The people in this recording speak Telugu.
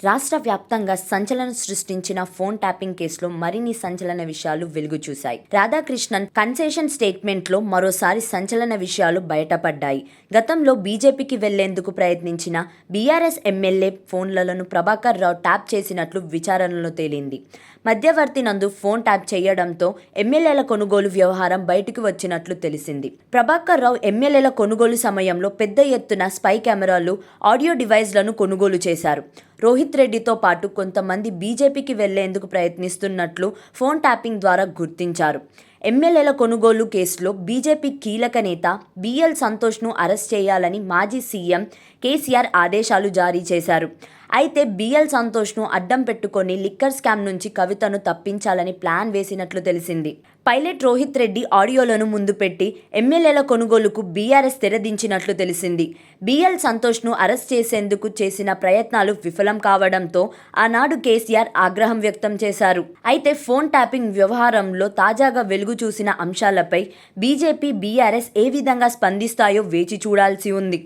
రాష్ట్ర వ్యాప్తంగా సంచలనం సృష్టించిన ఫోన్ ట్యాపింగ్ కేసులో మరిన్ని సంచలన విషయాలు వెలుగు చూశాయి. రాధాకృష్ణన్ కన్సెషన్ స్టేట్మెంట్లో మరోసారి సంచలన విషయాలు బయటపడ్డాయి. గతంలో బీజేపీకి వెళ్లేందుకు ప్రయత్నించిన బీఆర్ఎస్ ఎమ్మెల్యే ఫోన్లను ప్రభాకర్ రావు ట్యాప్ చేసినట్లు విచారణలో తేలింది. మధ్యవర్తి నందు ఫోన్ ట్యాప్ చేయడంతో ఎమ్మెల్యేల కొనుగోలు వ్యవహారం బయటకు వచ్చినట్లు తెలిసింది. ప్రభాకర్ రావు ఎమ్మెల్యేల కొనుగోలు సమయంలో పెద్ద ఎత్తున స్పై కెమెరాలు, ఆడియో డివైస్లను కొనుగోలు చేశారు. రోహిత్ రెడ్డితో పాటు కొంతమంది బీజేపీకి వెళ్లేందుకు ప్రయత్నిస్తున్నట్లు ఫోన్ ట్యాపింగ్ ద్వారా గుర్తించారు. ఎమ్మెల్యేల కొనుగోలు కేసులో బీజేపీ కీలక నేత బిఎల్ సంతోష్ను అరెస్ట్ చేయాలని మాజీ సీఎం కేసీఆర్ ఆదేశాలు జారీ చేశారు. అయితే బిఎల్ సంతోష్ను అడ్డం పెట్టుకొని లిక్కర్ స్కామ్ నుంచి కవితను తప్పించాలని ప్లాన్ వేసినట్లు తెలిసింది. పైలట్ రోహిత్ రెడ్డి ఆడియోలను ముందు పెట్టి ఎమ్మెల్యేల కొనుగోలుకు బీఆర్ఎస్ తెరదించినట్లు తెలిసింది. బిఎల్ సంతోష్ను అరెస్ట్ చేసేందుకు చేసిన ప్రయత్నాలు విఫలం కావడంతో ఆనాడు కేసీఆర్ ఆగ్రహం వ్యక్తం చేశారు. అయితే ఫోన్ ట్యాపింగ్ వ్యవహారంలో తాజాగా వెలుగు చూసిన అంశాలపై బీజేపీ, బీఆర్ఎస్ ఏ విధంగా స్పందిస్తాయో వేచి చూడాల్సి ఉంది.